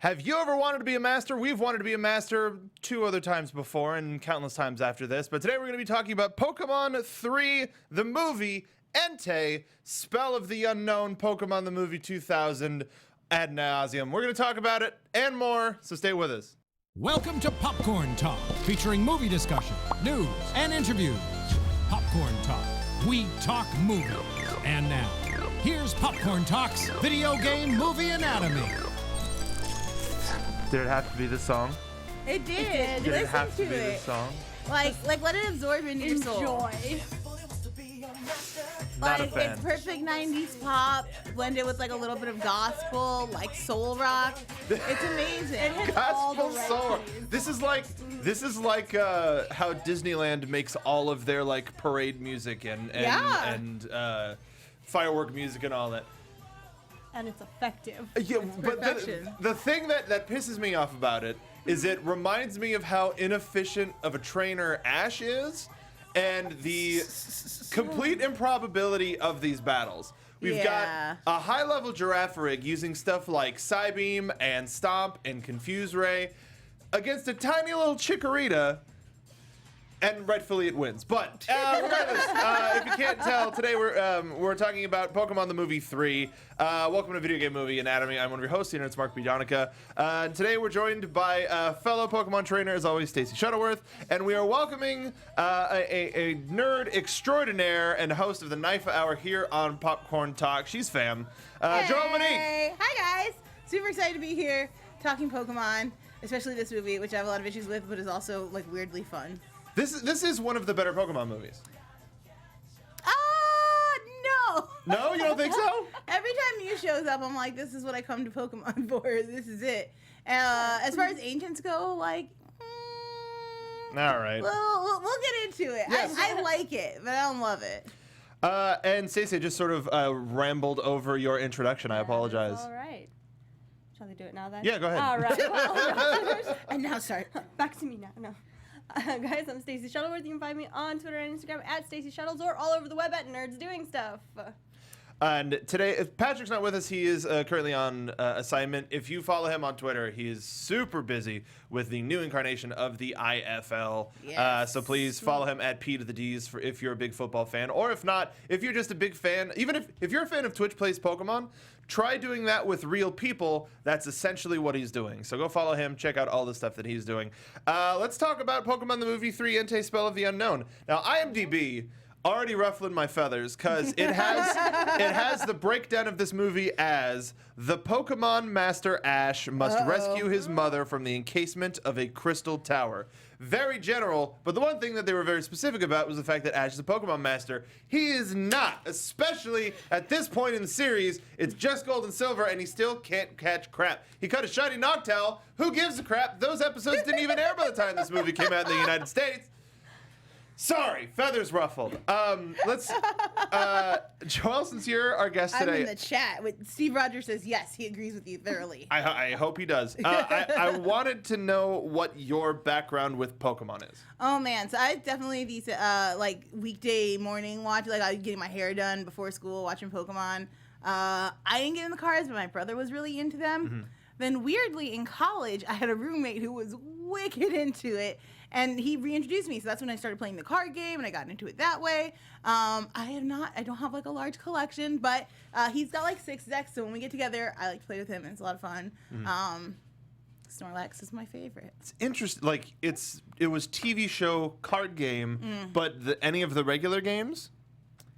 Have you ever wanted to be a master? We've wanted to be a master 2 other times before and countless times after this. But today we're going to be talking about Pokemon 3, the movie, Entei, Spell of the Unknown, Pokemon the movie 2000, ad nauseum. We're going to talk about it and more, so stay with us. Welcome to Popcorn Talk, featuring movie discussion, news, and interviews. Popcorn Talk. We talk movie. And now, here's Popcorn Talk's video game movie anatomy. Did it have to be this song? It did. Did it Listen have to be it. this song? Like let it absorb into your soul. Enjoy. Not a Like fan. it's perfect 90s pop blended with like a little bit of gospel, like soul rock. It's amazing. It hits all the Gospel right soul. keys. This is like how Disneyland makes all of their like parade music and firework music and all that. And it's effective. Yeah, but perfection. the thing that pisses me off about it is it reminds me of how inefficient of a trainer Ash is, and the complete improbability of these battles. We've Yeah. got a high-level Girafarig using stuff like Psybeam and Stomp and Confuse Ray against a tiny little Chikorita, and rightfully it wins. But regardless, if you can't tell, today we're talking about Pokemon the movie 3. Welcome to Video Game Movie Anatomy. I'm one of your hosts, and it's Mark Donica. And today we're joined by fellow Pokemon trainer, as always, Stacey Shuttleworth, and we are welcoming a nerd extraordinaire and host of the Knife Hour here on Popcorn Talk. She's fam, Joelle Monique. Hey, hi guys. Super excited to be here talking Pokemon, especially this movie, which I have a lot of issues with, but is also like weirdly fun. This is one of the better Pokemon movies. No. No, you don't think so? Every time Mew shows up, I'm like, this is what I come to Pokemon for. This is it. As far as ancients go, like, All right. we'll get into it. Yes. I like it, but I don't love it. And Stacey just sort of rambled over your introduction. I apologize. All right. Shall I do it now then? Yeah, go ahead. All right. Well, And now start. back to me now. No. Guys, I'm Stacey Shuttleworth. You can find me on Twitter and Instagram at Stacey Shuttles or all over the web at Nerds Doing Stuff. And today, if Patrick's not with us, he is currently on assignment. If you follow him on Twitter, he is super busy with the new incarnation of the IFL. Yes. So please follow him at P to the D's for if you're a big football fan, or if not, if you're just a big fan, even if you're a fan of Twitch Plays Pokemon, try doing that with real people. That's essentially what he's doing. So go follow him, check out all the stuff that he's doing. Let's talk about Pokemon the movie 3, Entei, Spell of the Unknown. Now, IMDb already ruffling my feathers because it has the breakdown of this movie as the Pokemon Master Ash must rescue his mother from the encasement of a crystal tower. Very general, but the one thing that they were very specific about was the fact that Ash is a Pokemon Master. He is not, especially at this point in the series. It's just Gold and Silver, and he still can't catch crap. He caught a shiny Noctowl. Who gives a crap? Those episodes didn't even air by the time this movie came out in the United States. Sorry, feathers ruffled. Let's, Joelle, since you're our guest I'm today. in the chat. Steve Rogers says yes, he agrees with you thoroughly. I hope he does. I wanted to know what your background with Pokemon is. Oh man, so I definitely these like weekday morning watch. Like I was getting my hair done before school, watching Pokemon. I didn't get in the cards, but my brother was really into them. Mm-hmm. Then weirdly in college, I had a roommate who was wicked into it, and he reintroduced me. So that's when I started playing the card game, and I got into it that way. I don't have like a large collection, but he's got like 6 decks. So when we get together, I like to play with him, and it's a lot of fun. Mm-hmm. Snorlax is my favorite. It's interesting. Like it was TV show, card game, but any of the regular games,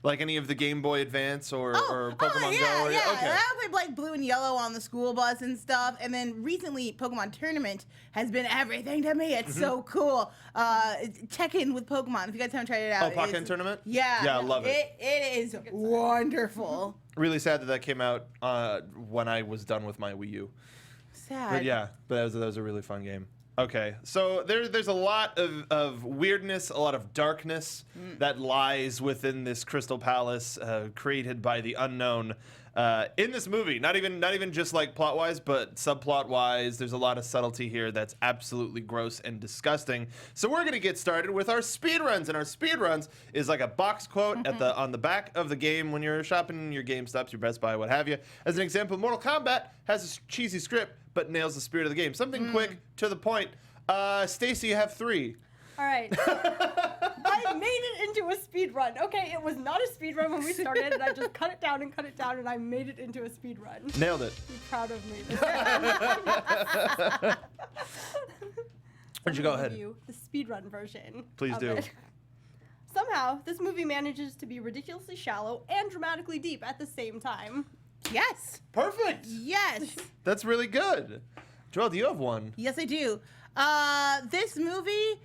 like any of the Game Boy Advance or Pokemon yeah, Go. Yeah, Okay. I played like blue and yellow on the school bus and stuff. And then recently, Pokemon Tournament has been everything to me. It's so cool. Tekken with Pokemon. If you guys haven't tried it out, Oh, Pokken Tournament? Yeah, Yeah, I love it. It is wonderful. Really sad that came out when I was done with my Wii U. Sad. But yeah, that was a really fun game. Okay, so there's a lot of weirdness, a lot of darkness that lies within this Crystal Palace created by the unknown in this movie. Not even just like plot wise, but subplot wise. There's a lot of subtlety here that's absolutely gross and disgusting. So we're gonna get started with our speed runs, and our speed runs is like a box quote on the back of the game when you're shopping your GameStops, your Best Buy, what have you. As an example, Mortal Kombat has a cheesy script but nails the spirit of the game. Something quick to the point. Stacey, you have 3. All right. I made it into a speed run. Okay, it was not a speed run when we started, and I just cut it down, and I made it into a speed run. Nailed it. Be proud of me. Why don't you go ahead? The speed run version. Please of do. it. Somehow, this movie manages to be ridiculously shallow and dramatically deep at the same time. Yes. Perfect. Yes. That's really good. Joelle, do you have one? Yes, I do. This movie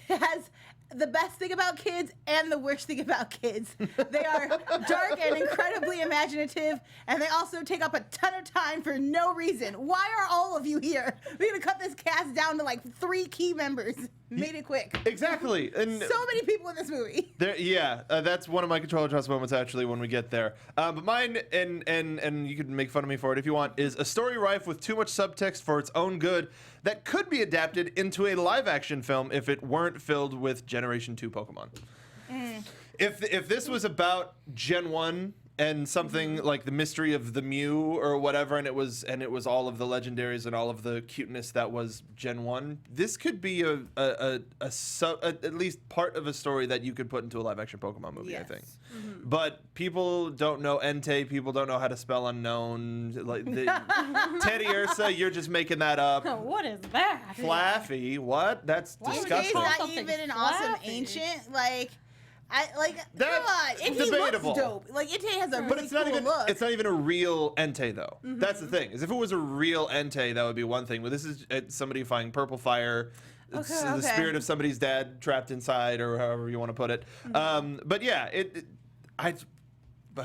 has the best thing about kids and the worst thing about kids. They are dark and incredibly imaginative, and they also take up a ton of time for no reason. Why are all of you here? We're gonna cut this cast down to like 3 key members. Made it quick. Exactly. And So many people in this movie. That's one of my controller toss moments actually when we get there. But mine, and you can make fun of me for it if you want, is a story rife with too much subtext for its own good that could be adapted into a live-action film if it weren't filled with Generation 2 Pokemon. If this was about Gen 1 and something like the mystery of the Mew or whatever, and it was all of the legendaries and all of the cuteness that was Gen 1, this could be at least part of a story that you could put into a live action Pokemon movie, I think. But people don't know Entei, people don't know how to spell unknown. Like Teddy Ursa, you're just making that up. What is that? Flaffy, what? That's Entei's disgusting. not Something even an awesome flappy. ancient. Like, That's come on. Entei debatable. looks dope. Like, Entei has a But really it's not cool even look. it's not even a real Entei though. That's the thing. Is if it was a real Entei, that would be one thing. But this is somebody finding purple fire. It's the Okay. spirit of somebody's dad trapped inside, or however you want to put it. But yeah, I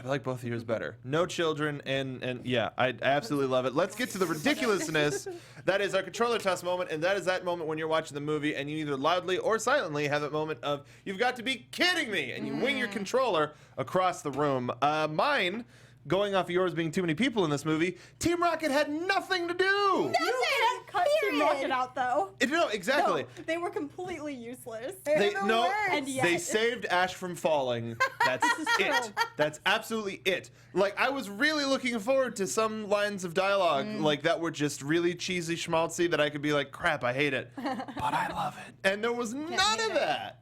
like both of yours better. No children, and yeah, I absolutely love it. Let's get to the ridiculousness. That is our controller toss moment, and that is that moment when you're watching the movie and you either loudly or silently have that moment of, you've got to be kidding me, and you wing your controller across the room. Mine, going off of yours being too many people in this movie, Team Rocket had nothing to do. You can't cut Team Period. Rocket out, though. No, exactly. No, they were completely useless. They the no, worst. And yet- they saved Ash from falling. That's it. That's absolutely it. Like, I was really looking forward to some lines of dialogue like that were just really cheesy schmaltzy that I could be like, crap, I hate it, but I love it. And there was none hate of it. that.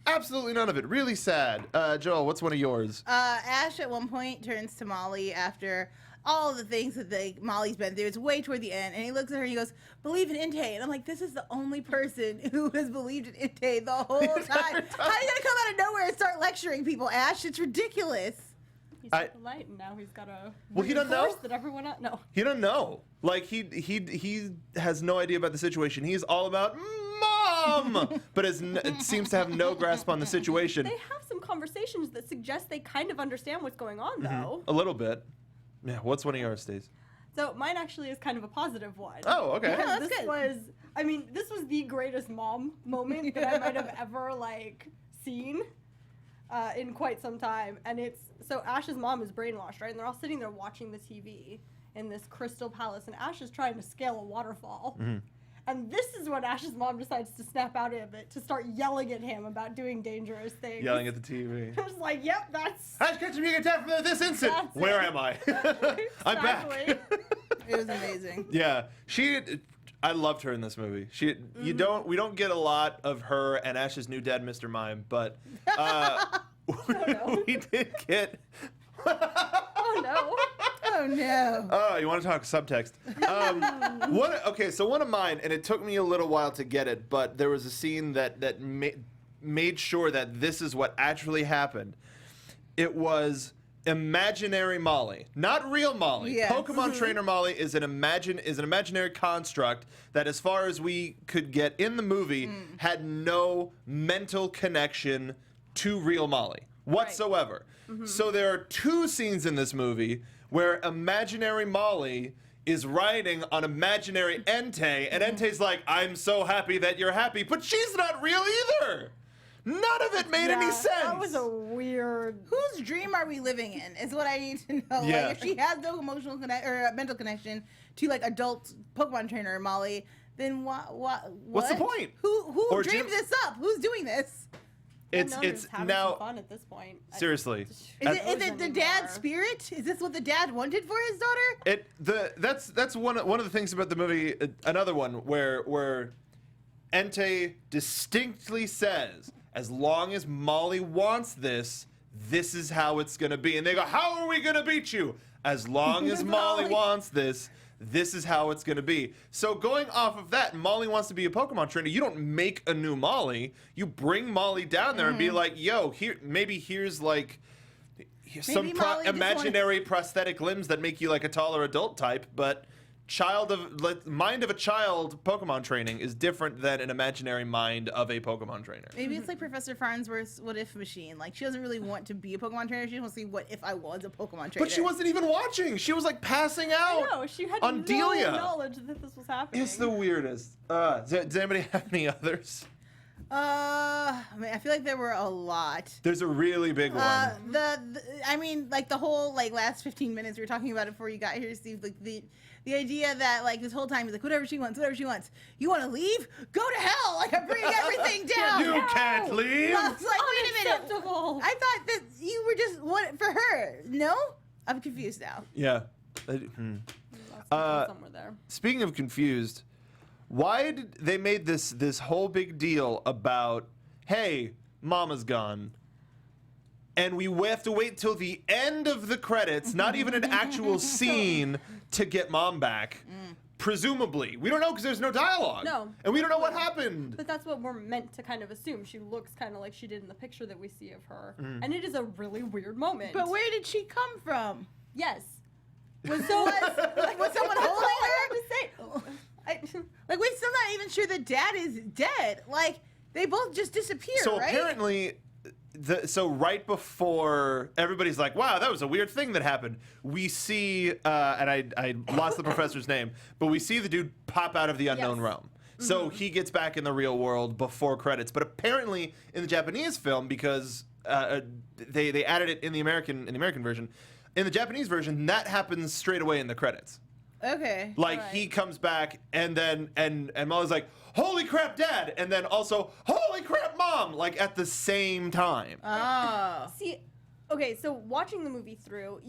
Absolutely none of it. Really sad. Joel, what's one of yours? Ash at one point turns to Molly after all the things that Molly's been through. It's way toward the end, and he looks at her and he goes, "Believe in Entei." And I'm like, this is the only person who has believed in Entei the whole time. How are you gonna come out of nowhere and start lecturing people, Ash? It's ridiculous. He's at the light, and now he's got to Well, he doesn't know. that everyone else. No. He doesn't know. Like, he has no idea about the situation. He's all about Mom, but it seems to have no grasp on the situation. They have some conversations that suggest they kind of understand what's going on, though. A little bit. Yeah. What's one of yours, Stacey? So mine actually is kind of a positive one. Oh, okay. Yeah. Because that's good. this was the greatest mom moment that I might have ever seen in quite some time. And so Ash's mom is brainwashed, right? And they're all sitting there watching the TV in this crystal palace, and Ash is trying to scale a waterfall. And this is when Ash's mom decides to snap out of it, to start yelling at him about doing dangerous things. Yelling at the TV. I was like, yep, that's Ash, catch me attack from this instant. That's Where it. am I? I'm back. exactly. It was amazing. Yeah, I loved her in this movie. We don't get a lot of her and Ash's new dad, Mr. Mime, but we did get. Oh no. Oh no. Oh, you want to talk subtext? So one of mine, and it took me a little while to get it, but there was a scene that made sure that this is what actually happened. It was imaginary Molly, not real Molly. Yes. Pokemon Trainer Molly is an imaginary construct that, as far as we could get in the movie, had no mental connection to real Molly whatsoever. So there are 2 scenes in this movie where imaginary Molly is riding on imaginary Entei, and Entei's like, "I'm so happy that you're happy," but she's not real either. None of it made any sense. That was a weird. Whose dream are we living in? Is what I need to know. Yeah. Like, if she has no emotional or mental connection to like adult Pokemon trainer Molly, then what? What's the point? Who Or dreamed Jim- this up? Who's doing this? It's having now some fun at this point. seriously. Is it the dad's spirit? Is this what the dad wanted for his daughter? That's one of the things about the movie. Another one where Entei distinctly says, as long as Molly wants this, this is how it's gonna be. And they go, how are we gonna beat you? As long as Molly wants this, this is how it's gonna be. So going off of that, Molly wants to be a Pokemon trainer. You don't make a new Molly. You bring Molly down there and be like, yo, here's like some Molly just imaginary prosthetic limbs that make you like a taller adult type, but mind of a child Pokemon training is different than an imaginary mind of a Pokemon trainer. Maybe it's like Professor Farnsworth's What If machine. Like, she doesn't really want to be a Pokemon trainer. She just wants to see what if I was a Pokemon trainer. But she wasn't even watching. She was like passing out. No, she had on no Delia. knowledge that this was happening. It's the weirdest. Does anybody have any others? I mean, I feel like there were a lot. There's a really big one. I mean, like the whole like last 15 minutes we were talking about it before you got here, Steve. Like the idea that like this whole time he's like whatever she wants. You want to leave? Go to hell! Like I'm bringing everything down. You can't leave. I was like, wait a minute. Unacceptable. I thought that you were just what for her? No, I'm confused now. Yeah. Somewhere there. Speaking of confused, why did they made this whole big deal about, hey, Mama's gone, and we have to wait till the end of the credits, not even an actual scene, to get Mom back? Presumably, we don't know because there's no dialogue. No. And we don't know what happened. But that's what we're meant to kind of assume. She looks kind of like she did in the picture that we see of her. And it is a really weird moment. But where did she come from? Yes. Was someone holding her? Like, we're still not even sure the dad is dead. Like, they both just disappeared, So right? apparently, right before everybody's like, wow, that was a weird thing that happened, we see, and I lost the professor's name, but we see the dude pop out of the unknown Yes. realm. So he gets back in the real world before credits. But apparently, in the Japanese film, because they added it in the American version, in the Japanese version, that happens straight away in the credits. Okay. Like Right. he comes back and then and Molly's like, holy crap, Dad, and then also holy crap, Mom, like at the same time. Oh. See, okay, so watching the movie through,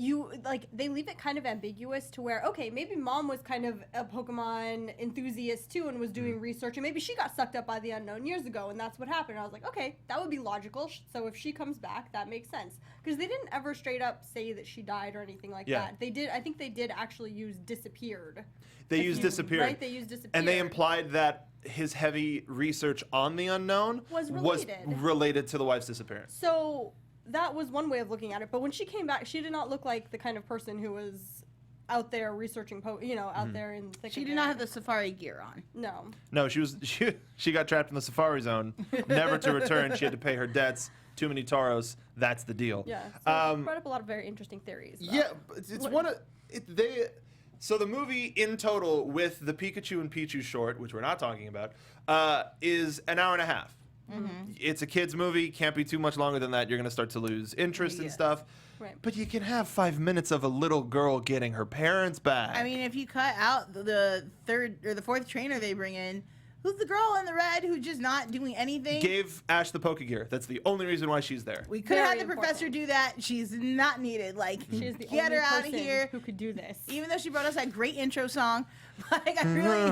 they leave it kind of ambiguous to where, okay, maybe Mom was kind of a Pokemon enthusiast too and was doing research, and maybe she got sucked up by the unknown years ago, and that's what happened. I was like, okay, that would be logical. So if she comes back, that makes sense. Because they didn't ever straight up say that she died or anything like Yeah. that. I think they did actually use disappeared. They used disappeared. Right, they used disappeared. And they implied that his heavy research on the unknown Was related to the wife's disappearance. So that was one way of looking at it. But when she came back, she did not look like the kind of person who was out there researching, out there in the thick She of did it. not have the safari gear on. No. No, she got trapped in the safari zone, never to return. She had to pay her debts. Too many Taros. That's the deal. Yeah. So it brought up a lot of very interesting theories. about- Yeah, but it's one of So the movie in total, with the Pikachu and Pichu short, which we're not talking about, is an hour and a half. Mm-hmm. It's a kids movie. Can't be too much longer than that. You're gonna start to lose interest and Yes. stuff. Right. But you can have 5 minutes of a little girl getting her parents back. I mean, if you cut out the third or the fourth trainer they bring in, who's the girl in the red who's just not doing anything? Gave Ash the Pokegear. That's the only reason why she's there. We could have Very had the important. professor do that. She's not needed. Like, She is the get only her out of person here. who could do this. Even though she brought us that great intro song, like I really,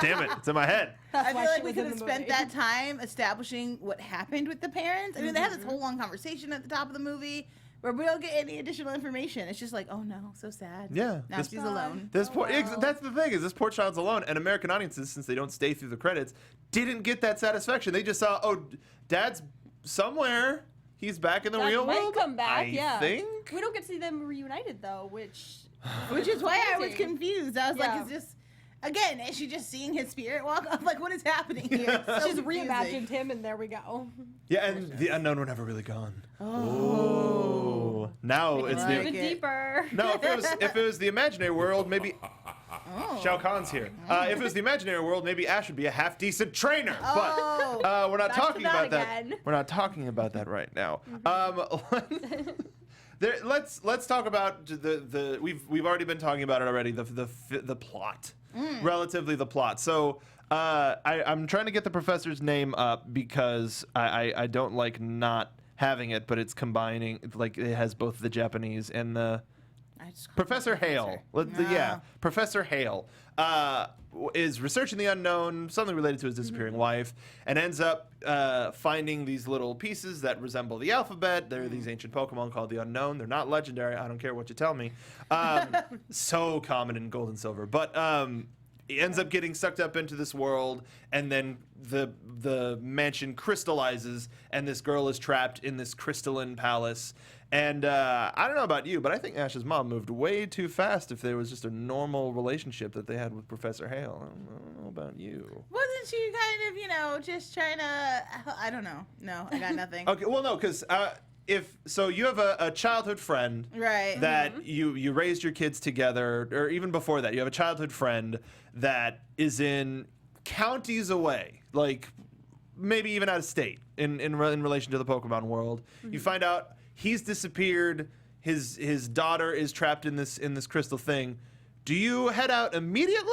Damn it! It's in my head. I That's feel why like she we was could in have the spent movie. that time establishing what happened with the parents. I mean, they have this whole long conversation at the top of the movie where we don't get any additional information. It's just like, oh no, so sad. Yeah, Now this- she's alone. This Oh, poor, wow. that's the thing, is this poor child's alone, and American audiences, since they don't stay through the credits, didn't get that satisfaction. They just saw, oh, Dad's somewhere. He's back in the That real might world. come back, I yeah. think. We don't get to see them reunited though, which Which is why I was disappointing. confused. I was Yeah. like, is this, again, is she just seeing his spirit walk? I'm like, what is happening here? It's so She's confusing. reimagined him, and there we go. Yeah, and the unknown were never really gone. Oh. Now it's like the Even it. deeper. no. If it was the imaginary world, maybe Shao Kahn's here. If it was the imaginary world, maybe Ash would be a half-decent trainer. But we're not Back to talking that about that. again. We're not talking about that right now. Let's talk about the we've already been talking about it already. The plot, relatively the plot. So I'm trying to get the professor's name up because I don't like not having it, but it's combining, like it has both the Japanese and the Professor Hale. Yeah, Professor Hale is researching the unknown, something related to his disappearing wife, and ends up finding these little pieces that resemble the alphabet. They're these ancient Pokemon called the Unown. They're not legendary. I don't care what you tell me. So common in Gold and Silver. But he ends up getting sucked up into this world, and then the mansion crystallizes, and this girl is trapped in this crystalline palace. And I don't know about you, but I think Ash's mom moved way too fast if there was just a normal relationship that they had with Professor Hale. I don't know about you. Wasn't she kind of, just trying to, I don't know. No, I got nothing. Okay, well, no, because so you have a childhood friend Right. that you raised your kids together, or even before that, you have a childhood friend that is in counties away, like maybe even out of state in relation to the Pokemon world. You find out he's disappeared. His daughter is trapped in this crystal thing. Do you head out immediately?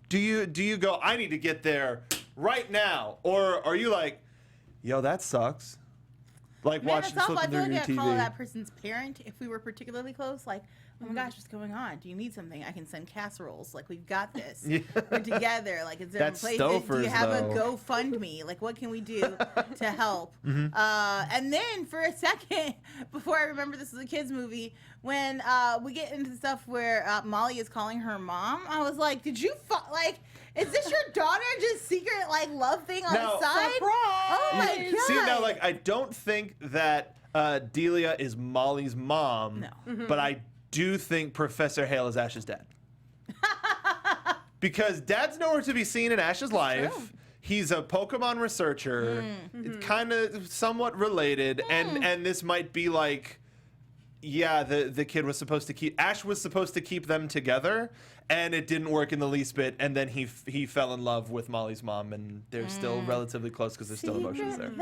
Do you go, I need to get there right now? Or are you like, yo, that sucks? Like watching I flipping feel through like your I'd call TV. that person's parent if we were particularly close. Like, oh my gosh, what's going on? Do you need something? I can send casseroles. Like, we've got this. Yeah. We're together. Like, it's That's different places. Do you Stouffer's, have though. a GoFundMe? Like, what can we do to help? And then for a second, before I remember this was a kids movie, when we get into stuff where Molly is calling her mom, I was like, did you is this your daughter just secret love thing on Now- the side? Oh my god! See, now, I don't think that Delia is Molly's mom, No. but I do think Professor Hale is Ash's dad. Because dad's nowhere to be seen in Ash's life. true. He's a Pokemon researcher, kind of somewhat related, and this might be like, yeah, the kid was supposed to keep, Ash was supposed to keep them together, and it didn't work in the least bit, and then he fell in love with Molly's mom, and they're still relatively close because there's still emotions there. Secret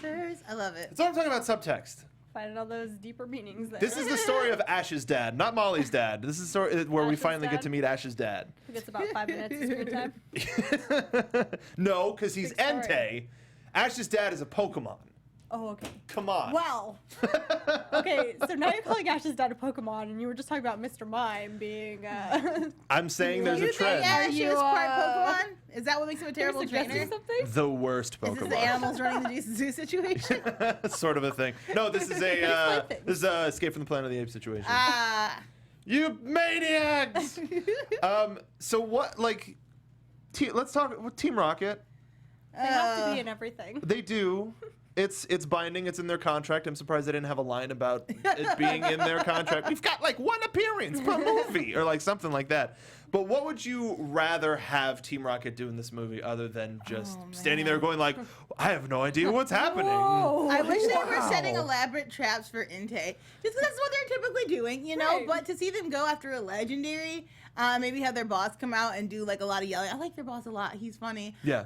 lovers. I love it. So I'm talking about subtext. Finding all those deeper meanings there. This is the story of Ash's dad, not Molly's dad. This is the story where we Ash's finally get dad? to meet Ash's dad. Who gets about 5 minutes of screen time. No, because he's Big story. Entei. Ash's dad is a Pokemon. Oh, okay. Come on. Well, okay, so now you're calling Ash's dad a Pokemon, and you were just talking about Mr. Mime being, I'm saying there's you a think trend. Ash you, is part uh, Pokemon? Is that what makes him a terrible suggesting trainer? something? The worst Is this the Pokemon. animals running the zoo situation? Sort of a thing. No, this is a things. this is a Escape from the Planet of the Apes situation. You You maniacs! So what, let's talk with Team Rocket. They have to be in everything. They do. It's binding. It's in their contract. I'm surprised they didn't have a line about it being in their contract. We've got one appearance per movie or something like that. But what would you rather have Team Rocket do in this movie other than just standing there going I have no idea what's happening. Whoa. I wish they were Wow. setting elaborate traps for Entei. Just 'cause that's what they're typically doing, you know? Right. But to see them go after a legendary, maybe have their boss come out and do a lot of yelling. I like their boss a lot. He's funny. Yeah.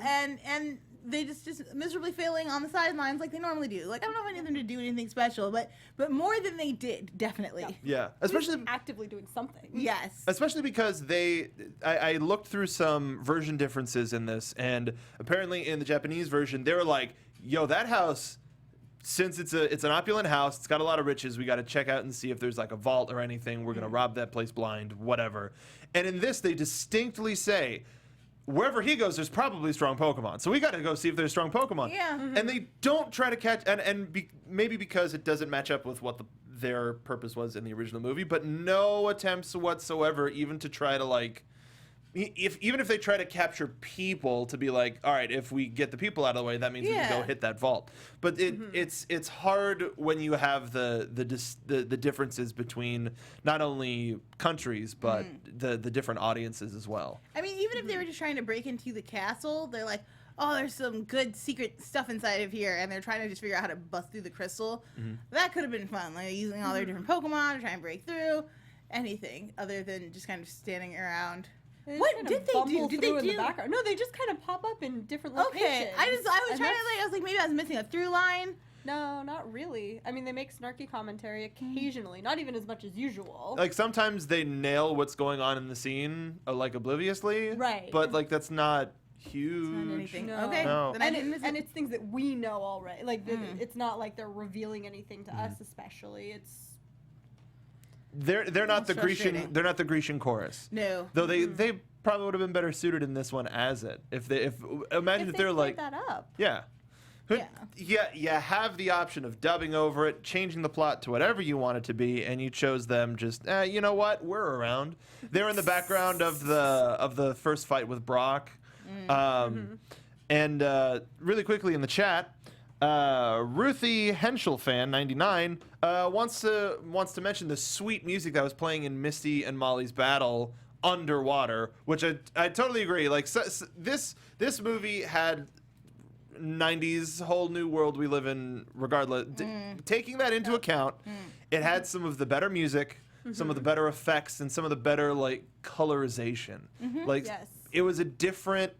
And they just miserably failing on the sidelines like they normally do. I don't know if I need them to do anything special, but more than they did, definitely. Yeah. Especially Actively doing something. Yes. Especially because I looked through some version differences in this, and apparently in the Japanese version, they were like, yo, that house, since it's an opulent house, it's got a lot of riches, we got to check out and see if there's a vault or anything. We're going to rob that place blind, whatever. And in this, they distinctly say, wherever he goes, there's probably strong Pokemon. So we got to go see if there's strong Pokemon. Yeah. And they don't try to catch, maybe because it doesn't match up with what their purpose was in the original movie, but no attempts whatsoever even to try to even if they try to capture people to be all right, if we get the people out of the way, that means we can go hit that vault. But it's hard when you have the differences between not only countries but the different audiences as well. I mean, even if they were just trying to break into the castle, they're like, oh, there's some good secret stuff inside of here, and they're trying to just figure out how to bust through the crystal. That could have been fun, using all their different Pokemon to try and break through. anything other than just kind of standing around. They What just did kinda they do? bumble Did through they in the do- background. No, they just kind of pop up in different locations. Okay, I was trying And to I was like maybe I was missing a through line. No, not really. I mean, they make snarky commentary occasionally, not even as much as usual. Like sometimes they nail what's going on in the scene, like obliviously. Right. But like that's not huge. Not anything. No. Okay. No. Then I And, didn't miss and it. it's things that we know already. Like, it's not like they're revealing anything to us, especially. It's They're not That's the Grecian frustrating. they're not the Grecian chorus. No. Though they probably would have been better suited in this one as it. If imagine if they they're played like that up. yeah. Yeah. Yeah, you have the option of dubbing over it, changing the plot to whatever you want it to be, and you chose them just, you know what, we're around. They're in the background of the first fight with Brock. And really quickly in the chat, Ruthie Henschel fan 99 wants to mention the sweet music that was playing in Misty and Molly's battle underwater, which I totally agree. Like this movie had 90s whole new world we live in regardless. Taking that into account, it had some of the better music, some of the better effects, and some of the better like colorization. Like Yes. it was a different,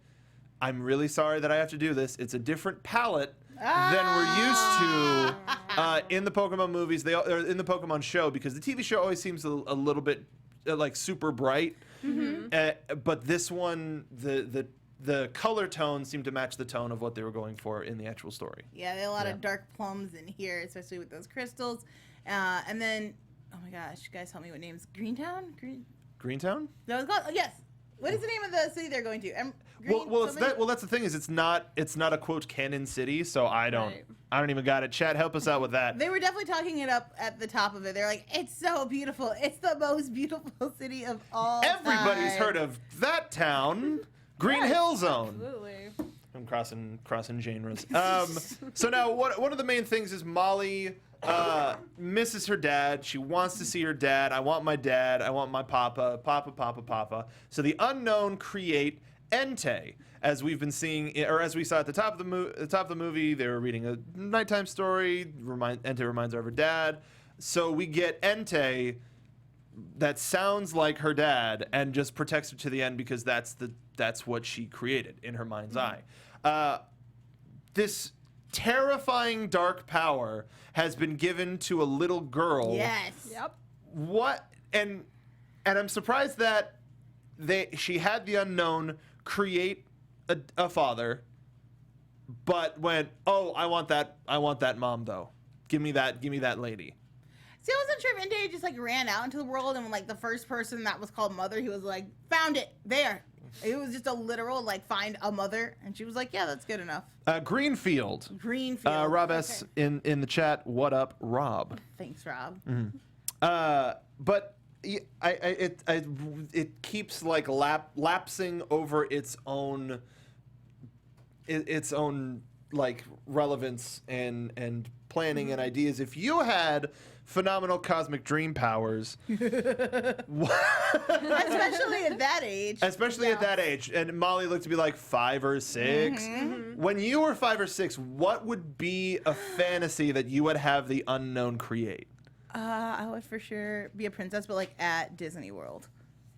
I'm really sorry that I have to do this, it's a different palette than we're used to in the Pokemon movies, or in the Pokemon show, because the TV show always seems a little bit like super bright. But this one, the color tone seemed to match the tone of what they were going for in the actual story. Yeah, they had a lot Yeah. of dark plums in here, especially with those crystals. And then, oh my gosh, you guys help me with names. Greentown? Greentown? That was called. Oh, yes. What is the name of the city they're going to? That's the thing is it's not a quote canon city, so I don't even got it. Chat, help us out with that. They were definitely talking it up at the top of it. They're like, it's so beautiful. It's the most beautiful city of all Everybody's time. heard of that town, Green Hill Zone. Absolutely. I'm crossing genres. So now one of the main things is Molly misses her dad. She wants to see her dad. I want my dad. I want my papa. Papa. So the Unown create Entei, as we've been seeing, or as we saw at the top of the movie. They were reading a nighttime story. Entei reminds her of her dad. So we get Entei that sounds like her dad and just protects her to the end because that's what she created in her mind's eye. This terrifying dark power has been given to a little girl. Yes. Yep. What and I'm surprised that she had the Unown create a father, but went, oh, I want that mom though. Give me that lady. See, I wasn't sure if Entei just like ran out into the world and like the first person that was called mother, he was like, found it there. It was just a literal like find a mother, and she was like, yeah, that's good enough. Greenfield. Greenfield. Rob S in the chat. What up, Rob? Thanks, Rob. But it keeps like lapsing over its own like relevance and planning and ideas. If you had phenomenal cosmic dream powers, Especially at that age. especially at that age, and Molly looked to be like 5 or 6. When you were 5 or 6, what would be a fantasy that you would have the Unown create? I would for sure be a princess, but like at Disney World.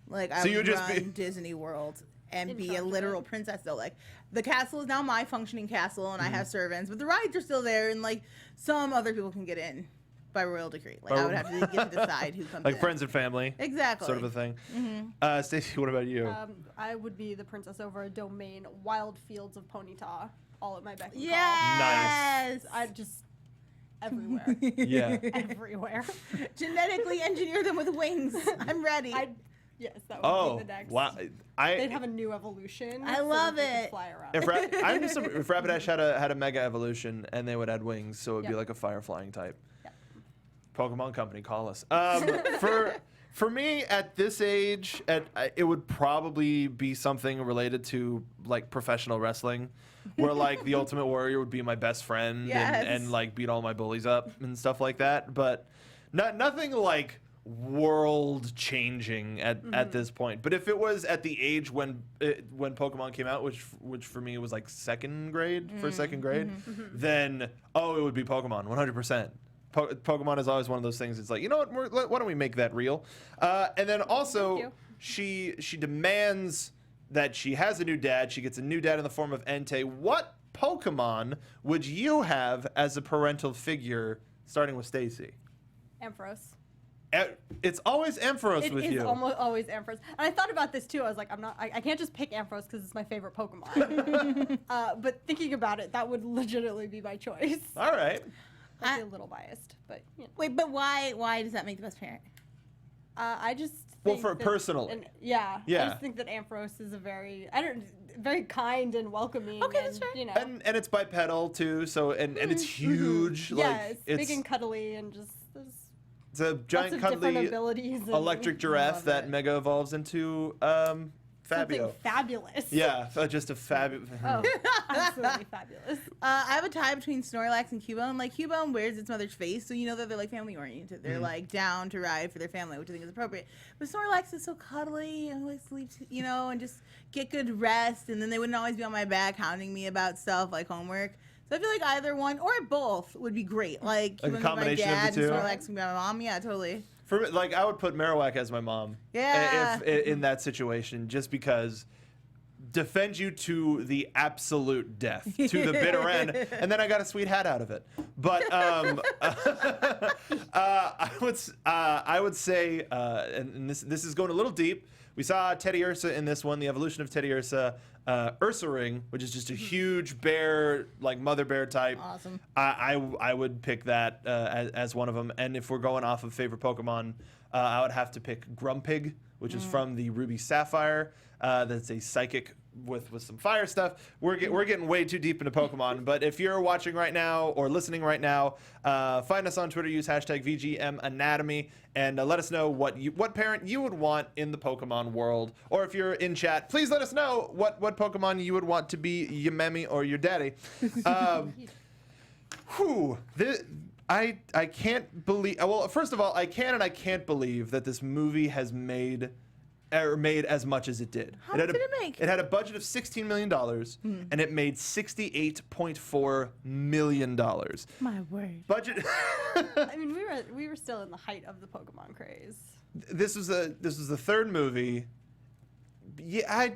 Like I So you would would just run be- Disney World and In be charge a of literal it. princess though. Like the castle is now my functioning castle, and I have servants, but the rides are still there, and like some other people can get in by royal decree. Like I would have to get to decide who comes Like in. friends and family, Exactly. sort of a thing. Stacey, what about you? I would be the princess over a domain, wild fields of Ponyta, all at my beck and call. Yes. I just everywhere, Yeah. everywhere. Genetically engineer them with wings. I'm ready. Yes, that would Oh, be the next. wow. They'd have a new evolution. I so love that they could it. Fly around. If Rapidash had a mega evolution and they would add wings, so it would be Yep. like a fire flying type. Yep. Pokemon Company, call us. For me at this age, it would probably be something related to like professional wrestling, where like the Ultimate Warrior would be my best friend Yes. and like beat all my bullies up and stuff like that. But nothing like world changing at this point. But if it was at the age when Pokemon came out, which for me was like second grade, then it would be Pokemon 100%. Pokemon is always one of those things. It's like, you know what? Why don't we make that real? And then also, she demands that she has a new dad. She gets a new dad in the form of Entei. What Pokemon would you have as a parental figure, starting with Stacey? Ampharos. It's always Ampharos It with is you. almost always Ampharos. And I thought about this too. I was like, I can't just pick Ampharos because it's my favorite Pokemon. But thinking about it, that would legitimately be my choice. All right. I'd be a little biased, but you know. Wait, but why does that make the best parent? I just Well, think for that- personally. and- yeah. Yeah. I just think that Ampharos is a very kind and welcoming. Okay, and, that's fair. You know. And it's bipedal too, so and it's huge. Like yeah, it's big and cuddly and just there's it's a giant lots of different cuddly abilities. And electric giraffe love that it. mega evolves into Fabio. something fabulous. Yeah, just a fabulous. Oh, absolutely fabulous. I have a tie between Snorlax and Cubone. Like, Cubone wears its mother's face, so you know that they're, like, family-oriented. They're, like, down to ride for their family, which I think is appropriate. But Snorlax is so cuddly and, like, sleeps, you know, and just get good rest. And then they wouldn't always be on my back hounding me about stuff like homework. So I feel like either one or both would be great. Like, Like a Cubone's combination of my dad the two? and Snorlax can be my mom. Yeah, totally. For me, like, I would put Marowak as my mom. Yeah. If in that situation, just because defend you to the absolute death, to the bitter end, and then I got a sweet hat out of it. But I would say, and this is going a little deep. We saw Teddy Ursa in this one, the evolution of Teddy Ursa. Ursaring, which is just a huge bear, like mother bear type. Awesome. I would pick that as one of them. And if we're going off of favorite Pokemon, I would have to pick Grumpig, which is from the Ruby Sapphire. That's a psychic with some fire stuff. We're getting way too deep into Pokemon. But if you're watching right now or listening right now, find us on Twitter. Use hashtag VGMAnatomy and let us know what parent you would want in the Pokemon world. Or if you're in chat, please let us know what Pokemon you would want to be your mammy or your daddy. I can't believe. Well, first of all, I can and I can't believe that this movie has made as much as it did. How much did it make? It had a budget of $16 million, and it made $68.4 million. My word. Budget. I mean, we were still in the height of the Pokemon craze. This was the third movie. I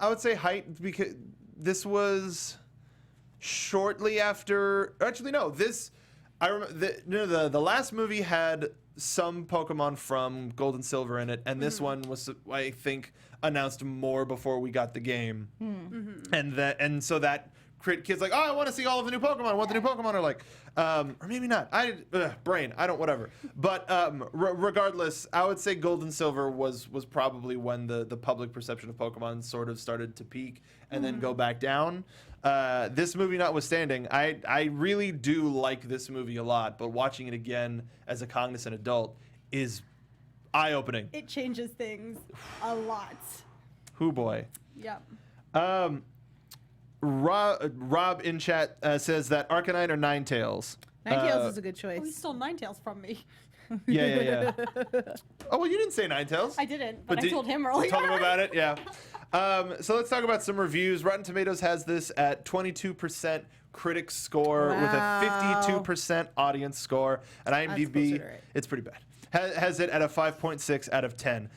would say height because this was shortly after. Actually, no. I remember the last movie had some Pokemon from Gold and Silver in it, and this one was, I think, announced more before we got the game. And so that kids like, oh, I want to see all of the new Pokemon. I want the new Pokemon. Or like, or maybe not. Brain. I don't. Whatever. But regardless, I would say Gold and Silver was probably when the public perception of Pokemon sort of started to peak and then go back down. This movie notwithstanding, I really do like this movie a lot, but watching it again as a cognizant adult is eye-opening. It changes things a lot. Hoo boy. Yep. Rob in chat says that Arcanine or Ninetales. Ninetales is a good Oh, he choice. stole Ninetales from me. Yeah. Oh, well, you didn't say Ninetales. I didn't, but I did- told him earlier. You told him about it, yeah. So let's talk about some reviews. Rotten Tomatoes has this at 22% critic score with a 52% audience score. And IMDb, closer to right. it's pretty bad. Has it at a 5.6 out of 10.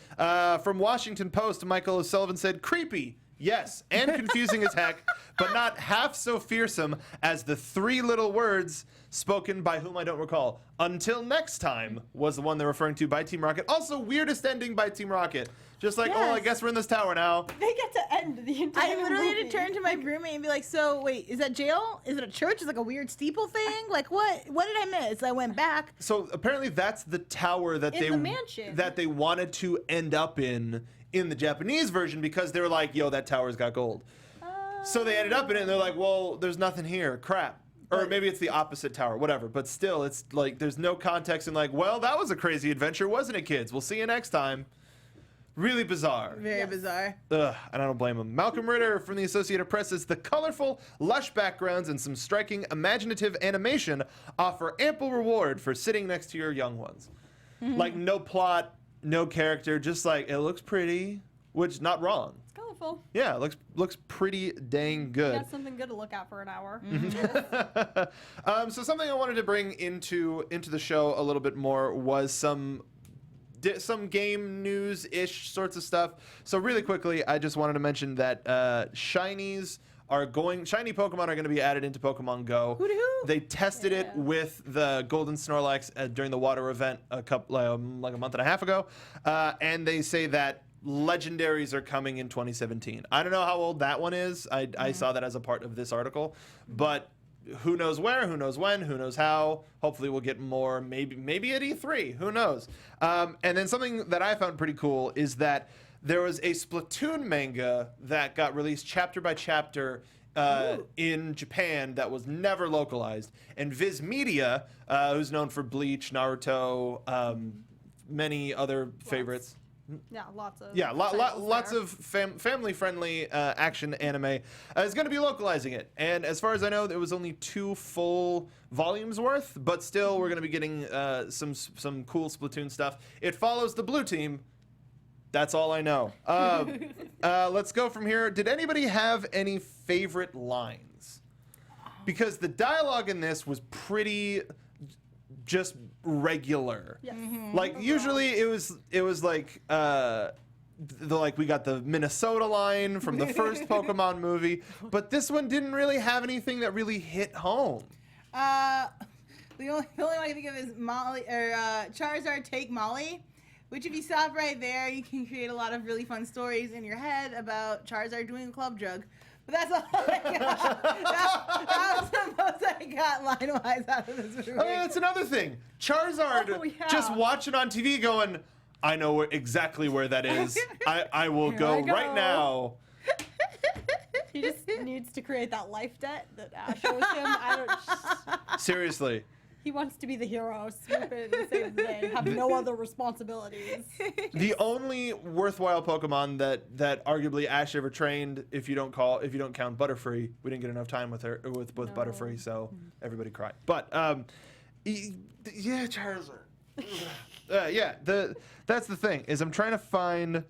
From Washington Post, Michael O'Sullivan said, creepy. Yes, and confusing as heck, but not half so fearsome as the three little words spoken by whom I don't recall. Until next time was the one they're referring to by Team Rocket. Also, weirdest ending by Team Rocket. Just like, oh, I Yes. guess we're in this tower now. They get to end the entire I literally had movie. to turn to my roommate and be like, so wait, is that jail? Is it a church? Is it like a weird steeple thing? Like what did I miss? I went back. So apparently that's the tower that In the mansion. that they wanted to end up in the Japanese version because they were like, yo, that tower's got gold. So they ended up in it and they're like, well, there's nothing here. Crap. Or maybe it's the opposite tower, whatever. But still, it's like there's no context in like, well, that was a crazy adventure, wasn't it, kids? We'll see you next time. Really bizarre. Very bizarre. Ugh, and I don't blame him. Malcolm Ritter from the Associated Press says the colorful, lush backgrounds and some striking, imaginative animation offer ample reward for sitting next to your young ones. Like no plot, no character, just like it looks pretty, which not wrong. It's colorful. hopeful. Yeah, it looks pretty dang good. Got something good to look at for an hour. So something I wanted to bring into the show a little bit more was some game news-ish sorts of stuff. So really quickly, I just wanted to mention that shiny Pokemon are going to be added into Pokemon Go. Hoo-dee-hoo. They tested it with the Golden Snorlax during the water event like a month and a half ago, and they say that legendaries are coming in 2017. I don't know how old that one is. I saw that as a part of this article, but who knows where, who knows when, who knows how. Hopefully we'll get more, maybe at E3, who knows. And then something that I found pretty cool is that there was a Splatoon manga that got released chapter by chapter in Japan that was never localized. And Viz Media, who's known for Bleach, Naruto, many other favorites. Yeah, lots of. Yeah, lots of family-friendly action anime is going to be localizing it. And as far as I know, there was only 2 full volumes worth, but still we're going to be getting some cool Splatoon stuff. It follows the blue team. That's all I know. Let's go from here. Did anybody have any favorite lines? Because the dialogue in this was pretty just regular. Yes. Like usually it was like we got the Minnesota line from the first Pokemon movie, but this one didn't really have anything that really hit home. The only one I can think of is Molly or Charizard take Molly. Which, if you stop right there, you can create a lot of really fun stories in your head about Charizard doing a club drug. But that's all I got. that was the most I got line-wise out of this movie. Oh, yeah, that's another thing. Charizard just watching on TV going, I know exactly where that is. I will go right now. He just needs to create that life debt that Ash owes him. Seriously. He wants to be the hero, swoop in and save the day, have no other responsibilities. The only worthwhile Pokemon that arguably Ash ever trained, if you don't count Butterfree, we didn't get enough time with Butterfree, so everybody cried. But yeah, Charizard. Yeah, that's the thing is I'm trying to find,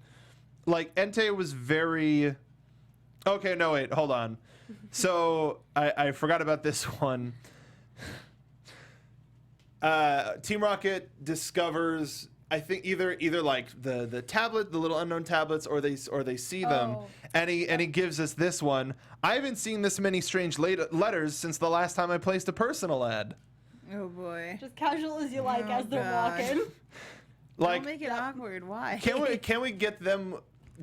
like, Entei was very. Okay, no wait, hold on. So I forgot about this one. Team Rocket discovers, I think either like the tablet, the little unknown tablets, or they see them, and he gives us this one. I haven't seen this many strange letters since the last time I placed a personal ad. Oh boy! Just casual as you like as they're walking. Like, don't make it awkward. Why? Can we get them?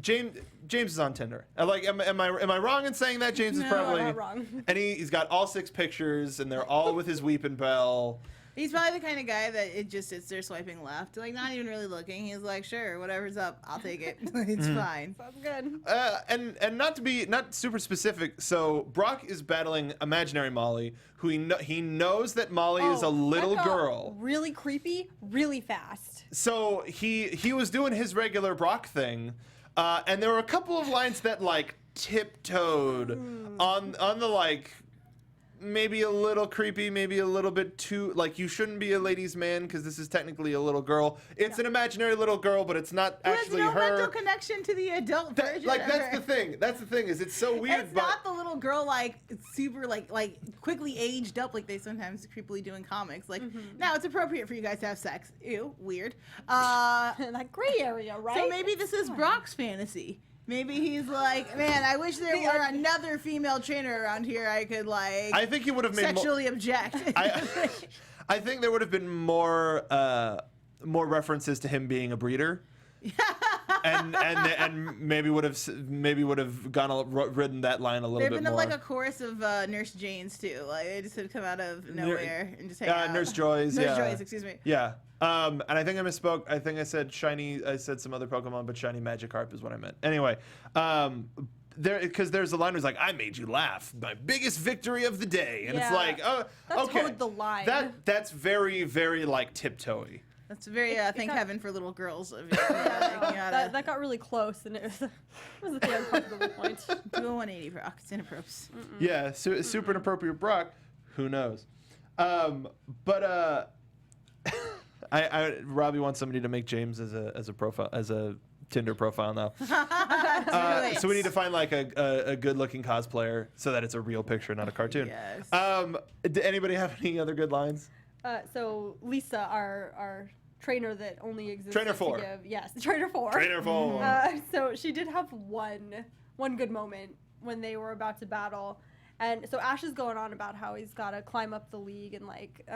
James is on Tinder. Like, am I wrong in saying that? James is probably not wrong. And he's got all 6 pictures, and they're all with his Weeping Bell. He's probably the kind of guy that it just sits there swiping left, like not even really looking. He's like, sure, whatever's up, I'll take it. It's fine. Sounds good. And not super specific. So Brock is battling imaginary Molly, who he knows that Molly is a little that got girl. Really creepy, really fast. So he was doing his regular Brock thing, and there were a couple of lines that like tiptoed on the like. Maybe a little creepy, maybe a little bit too, like, you shouldn't be a ladies' man because this is technically a little girl. It's an imaginary little girl, but it's not actually her. There's no her. mental connection to the adult version. That's the thing. That's the thing is it's so weird. It's not the little girl like super like quickly aged up like they sometimes creepily do in comics. Like now it's appropriate for you guys to have sex. Ew, weird. That gray area, right? So maybe this is Brock's fantasy. Maybe he's like, man, I wish there were another female trainer around here I could like. I think he would have made sexually object. I think there would have been more references to him being a breeder. and maybe would have ridden that line a little bit more. There'd been like a chorus of Nurse Janes too. Like they just had come out of nowhere and just hang out. Nurse Joys. Nurse Joys, excuse me. Yeah. And I think I misspoke. I think I said shiny. I said some other Pokemon, but shiny Magikarp is what I meant. Anyway, because there's a line where it's like, "I made you laugh, my biggest victory of the day," and it's like, "Oh, okay." Towed the line. That's very, very like tiptoey. That's very thank heaven for little girls. That got really close, and it was at the uncomfortable point. Do a 180, Brock. It's inappropriate. Yeah, super inappropriate, Brock. Who knows? Robbie wants somebody to make James as a profile, as a Tinder profile now. Do it. So we need to find like a good-looking cosplayer so that it's a real picture, not a cartoon. Yes. Did anybody have any other good lines? So Lisa, our trainer that only exists Trainer to 4. Yes, Trainer 4. Trainer 4. So she did have one good moment when they were about to battle. And so Ash is going on about how he's got to climb up the league and like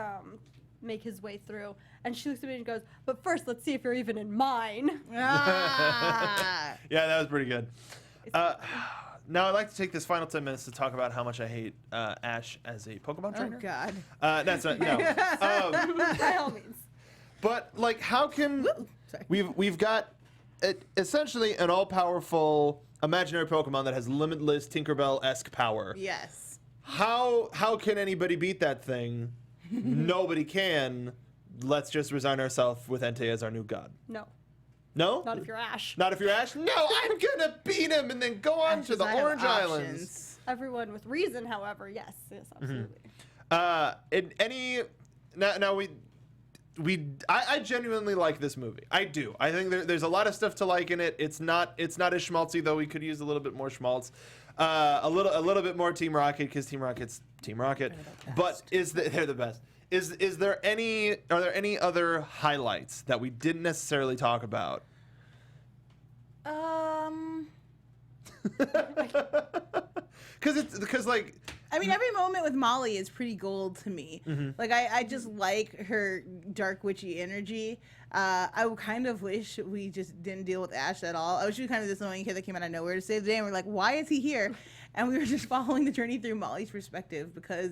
make his way through. And she looks at me and goes, "But first, let's see if you're even in mine." Ah. Yeah, that was pretty good. Now I'd like to take this final 10 minutes to talk about how much I hate Ash as a Pokemon trainer. Oh God. That's not, no. By all means. But like, how can Sorry. we've got essentially an all-powerful imaginary Pokemon that has limitless Tinkerbell-esque power. Yes. How can anybody beat that thing? Nobody can. Let's just resign ourselves with Entei as our new god. No, No? not if you're Ash. Not if you're Ash? No, I'm gonna beat him and then go on to the I have Orange Islands. options. Everyone with reason, however, yes, absolutely. I genuinely like this movie. I do. I think there's a lot of stuff to like in it. It's not as schmaltzy, though. We could use a little bit more schmaltz. A little bit more Team Rocket, because Team Rocket's Team Rocket. But they're the best. Are there any other highlights that we didn't necessarily talk about? Because like, I mean, every moment with Molly is pretty gold to me. Like, I just like her dark witchy energy. I would kind of wish we just didn't deal with Ash at all. I wish she was kind of this annoying kid that came out of nowhere to save the day, and we're like, why is he here? And we were just following the journey through Molly's perspective, because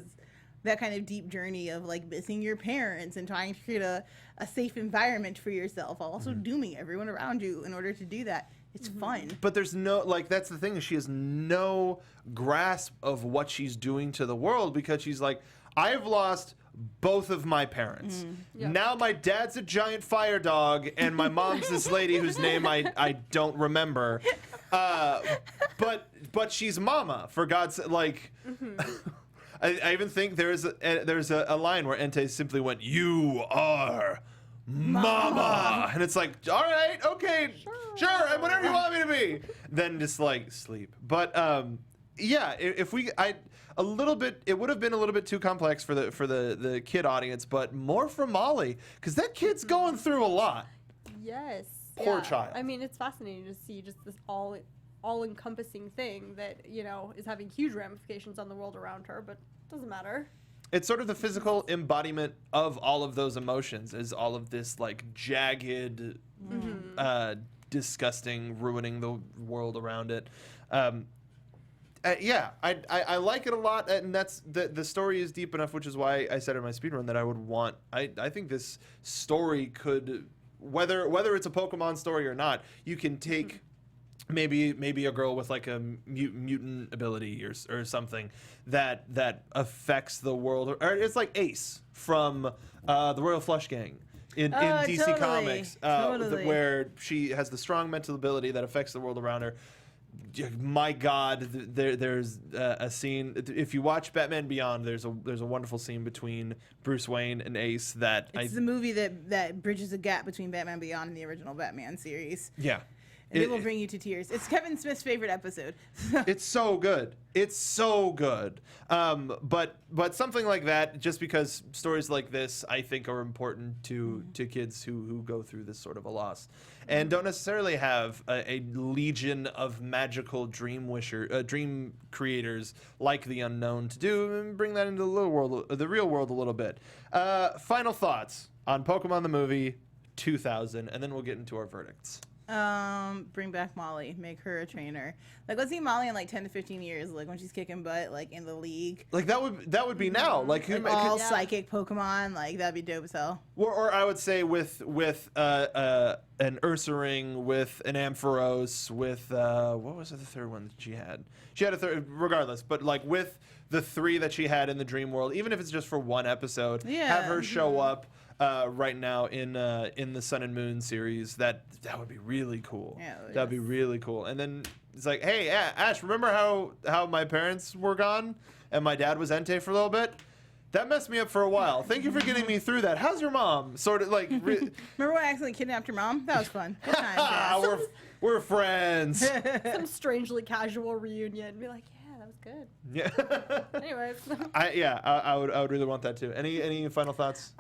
that kind of deep journey of like missing your parents and trying to create a safe environment for yourself while also dooming everyone around you in order to do that. It's fun. but there's no, like, that's the thing, is she has no grasp of what she's doing to the world, because she's like, I've lost both of my parents. Yep. Now my dad's a giant fire dog, and my mom's this lady whose name I don't remember. But she's Mama, for God's sake. Like, I even think there's a line where Entei simply went, "You are Mama," and it's like, all right, okay, sure, and whatever you want me to be. Then just like sleep. But yeah, it would have been a little bit too complex for the kid audience, but more for Molly, because that kid's going through a lot. Yes. Poor child. I mean, it's fascinating to see just this all-encompassing thing that, you know, is having huge ramifications on the world around her, but doesn't matter. It's sort of the physical embodiment of all of those emotions, is all of this like jagged, disgusting, ruining the world around it. Yeah, I like it a lot, and that's the story is deep enough, which is why I said in my speedrun that I would want. I think this story could, whether it's a Pokemon story or not, you can take maybe a girl with like a mutant ability or something that affects the world, or it's like Ace from the Royal Flush Gang in DC totally. Comics, Totally. where she has the strong mental ability that affects the world around her. My God, there's a scene. If you watch Batman Beyond, there's a wonderful scene between Bruce Wayne and Ace that It's the movie that bridges the gap between Batman Beyond and the original Batman series. Yeah. And it will bring you to tears. It's Kevin Smith's favorite episode. It's so good. It's so good. But something like that, just because stories like this, I think, are important to kids who go through this sort of a loss, and don't necessarily have a legion of magical dream creators like the Unown to do, and bring that into the real world a little bit. Final thoughts on Pokemon the movie 2000, and then we'll get into our verdicts. Bring back Molly, make her a trainer. Like, let's see Molly in like 10 to 15 years, like when she's kicking butt, like in the league. Like that would be now. Like All psychic Pokemon, like that'd be dope as hell. Or I would say with an Ursaring, with an Ampharos, with what was the third one that she had? She had a third, regardless. But like with the three that she had in the Dream World, even if it's just for one episode, have her show up. Right now in the Sun and Moon series, that would be really cool. Yeah, that'd be really cool. And then it's like, hey, Ash, remember how my parents were gone and my dad was Entei for a little bit? That messed me up for a while. Thank you for getting me through that. How's your mom? Sort of like. Remember when I accidentally kidnapped your mom? That was fun. Good times, yeah. We're friends. Some strangely casual reunion. Be like, yeah, that was good. Yeah. Anyways. I would really want that too. Any final thoughts?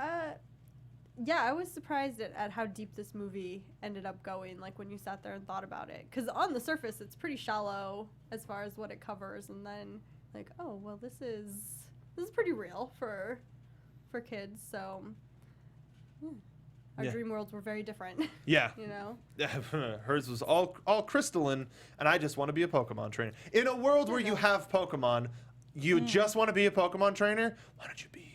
Yeah, I was surprised at how deep this movie ended up going, like when you sat there and thought about it. Because on the surface, it's pretty shallow as far as what it covers, and then like, oh, well, this is pretty real for kids. So our dream worlds were very different. Yeah. You know? Hers was all crystalline, and I just want to be a Pokemon trainer. In a world where you have Pokemon, you just want to be a Pokemon trainer. Why don't you be?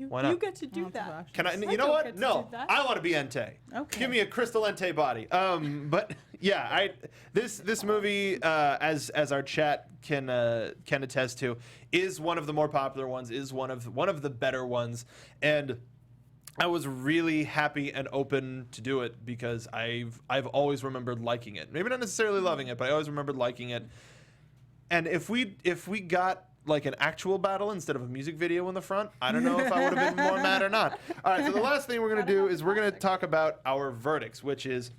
Why not? You get to do that. Can I? You know don't what? get to No, do that. I want to be Entei. Okay. Give me a crystal Entei body. But yeah, this movie, as our chat can attest to, is one of the more popular ones. Is one of the better ones, and I was really happy and open to do it because I've always remembered liking it. Maybe not necessarily loving it, but I always remembered liking it. And if we got like an actual battle instead of a music video in the front, I don't know if I would have been more mad or not. All right, so the last thing we're going to do is we're going to talk about our verdicts, which is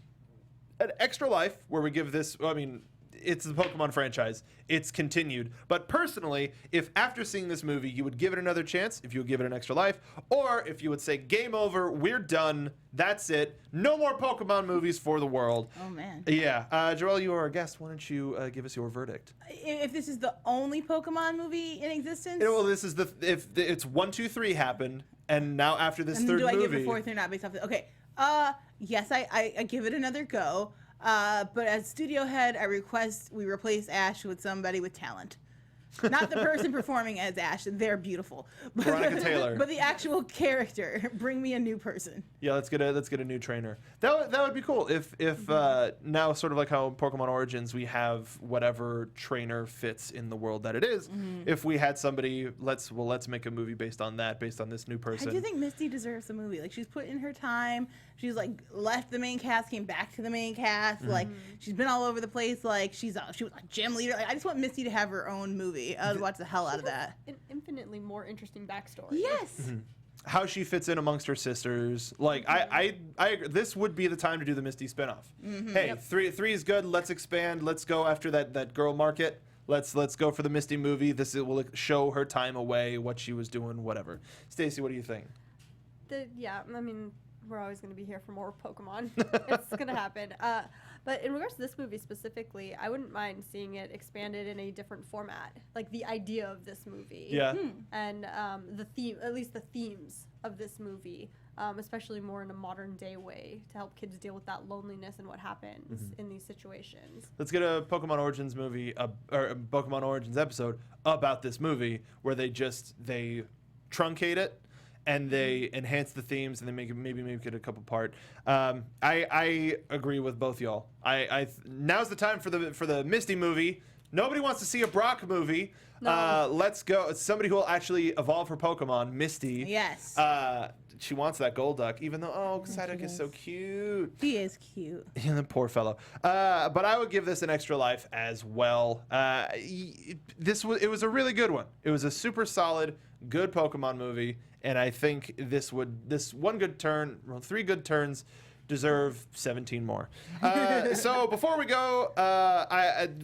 an extra life where we give this, I mean, it's the Pokemon franchise. It's continued. But personally, if after seeing this movie you would give it another chance, if you would give it an extra life, or if you would say, game over, we're done, that's it, no more Pokemon movies for the world. Oh, man. Yeah. Joelle, you are our guest. Why don't you give us your verdict? If this is the only Pokemon movie in existence? Well, this is if it's 1, 2, 3 happened, and now after this third do I movie. give a fourth or not based off okay. Yes, I give it another go. But as studio head, I request we replace Ash with somebody with talent. Not the person performing as Ash. They're beautiful. But Veronica Taylor. But the actual character. Bring me a new person. Yeah, let's get a new trainer. That would be cool if now sort of like how Pokemon Origins we have whatever trainer fits in the world that it is. If we had somebody, let's make a movie based on this new person. I do think Misty deserves a movie. Like she's put in her time. She's like left the main cast, came back to the main cast. Like she's been all over the place. Like she was like gym leader. Like, I just want Misty to have her own movie. I would watch the hell out of that. An infinitely more interesting backstory. Yes. How she fits in amongst her sisters. Like I agree. This would be the time to do the Misty spinoff. Hey, three is good. Let's expand. Let's go after that girl market. Let's go for the Misty movie. This will show her time away, what she was doing, whatever. Stacey, what do you think? I mean, we're always going to be here for more Pokemon. It's going to happen. But in regards to this movie specifically, I wouldn't mind seeing it expanded in a different format. Like the idea of this movie. Yeah. And the theme, at least the themes of this movie, especially more in a modern day way to help kids deal with that loneliness and what happens in these situations. Let's get a Pokemon Origins movie, or a Pokemon Origins episode about this movie where they truncate it and they enhance the themes and they maybe make it a couple part. I agree with both y'all. Now's the time for the Misty movie. Nobody wants to see a Brock movie. No. Let's go. Somebody who will actually evolve her Pokemon, Misty. Yes. She wants that Golduck, even though Psyduck is so cute. He is cute. Yeah, the poor fellow. But I would give this an extra life as well. It was a really good one. It was a super solid, good Pokemon movie, and I think this one good turn, well, 3 good turns, deserve 17 more. So before we go,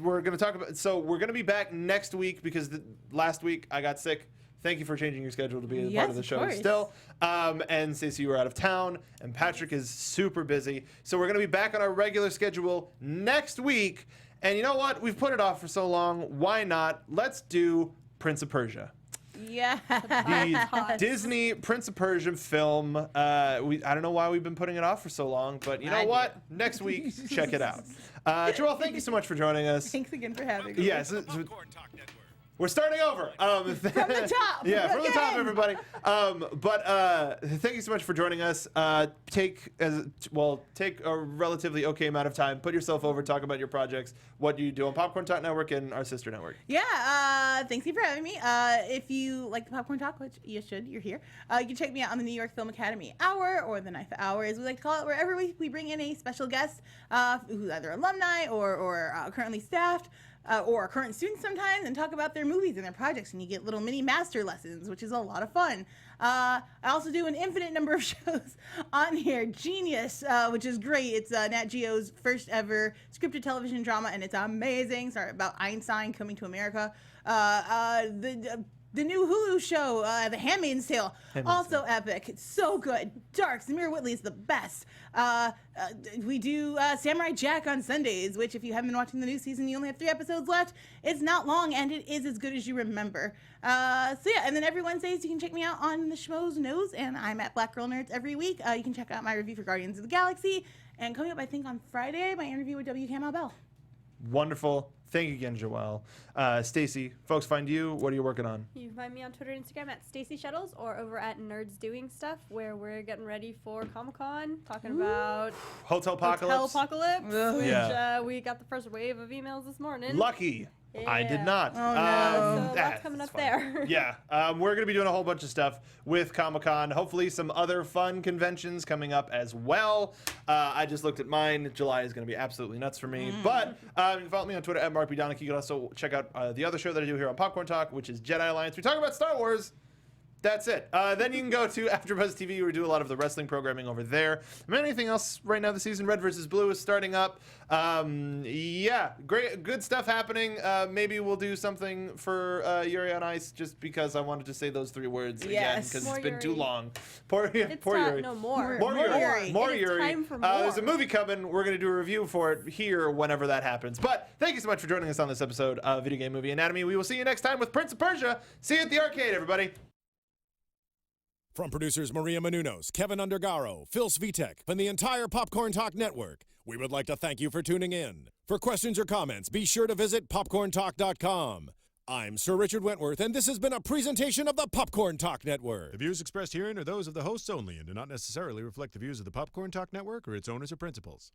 we're going to talk about. So we're going to be back next week because last week I got sick. Thank you for changing your schedule to be a part of the show still. And Stacey, you were out of town, and Patrick is super busy. So we're going to be back on our regular schedule next week. And you know what? We've put it off for so long. Why not? Let's do Prince of Persia. Yeah. The Disney Prince of Persia film. I don't know why we've been putting it off for so long, but you know what? Next week, check it out. Joelle, thank you so much for joining us. Thanks again for having me. Yes. We're starting over. From the top. Yeah, from the top, Again. everybody. But thank you so much for joining us. Take a relatively okay amount of time. Put yourself over. Talk about your projects. What do you do on Popcorn Talk Network and our sister network? Yeah. Thanks you for having me. If you like the Popcorn Talk, which you should, you're here. You can check me out on the New York Film Academy Hour, or the Knife Hour, as we like to call it, where every week we bring in a special guest who's either alumni or currently staffed. or current students sometimes and talk about their movies and their projects, and you get little mini master lessons, which is a lot of fun. I also do an infinite number of shows on here. Genius, which is great. It's Nat Geo's first ever scripted television drama, and it's amazing. Sorry about Einstein coming to America. The new Hulu show, The Handmaid's Tale, also epic. It's so good. Dark. Samira Whitley is the best. We do Samurai Jack on Sundays, which if you haven't been watching the new season, you only have 3 episodes left. It's not long, and it is as good as you remember. So yeah, and then every Wednesdays you can check me out on the Schmoes Knows, and I'm at Black Girl Nerds every week. You can check out my review for Guardians of the Galaxy, and coming up, I think on Friday, my interview with W. Kamau Bell. Wonderful. Thank you again, Joelle. Stacey, folks find you. What are you working on? You can find me on Twitter and Instagram at Stacey Shuttles or over at Nerds Doing Stuff, where we're getting ready for Comic-Con, talking about Hotel Apocalypse. Which we got the first wave of emails this morning. Lucky. I did not. Oh, no. So that's coming up there. Yeah. We're going to be doing a whole bunch of stuff with Comic-Con. Hopefully some other fun conventions coming up as well. I just looked at mine. July is going to be absolutely nuts for me. But you can follow me on Twitter at Mark Donica. You can also check out the other show that I do here on Popcorn Talk, which is Jedi Alliance. We talk about Star Wars. That's it. Then you can go to AfterBuzz TV, where we do a lot of the wrestling programming over there. Anything else right now this season? Red vs. Blue is starting up. Yeah, great, good stuff happening. Maybe we'll do something for Yuri on Ice, just because I wanted to say those 3 words again, because it's been too long. Poor Yuri. No, more. More Yuri. More Yuri. Time for more. There's a movie coming. We're going to do a review for it here whenever that happens. But thank you so much for joining us on this episode of Video Game Movie Anatomy. We will see you next time with Prince of Persia. See you at the arcade, everybody. From producers Maria Menounos, Kevin Undergaro, Phil Svitek, and the entire Popcorn Talk Network, we would like to thank you for tuning in. For questions or comments, be sure to visit popcorntalk.com. I'm Sir Richard Wentworth, and this has been a presentation of the Popcorn Talk Network. The views expressed herein are those of the hosts only and do not necessarily reflect the views of the Popcorn Talk Network or its owners or principals.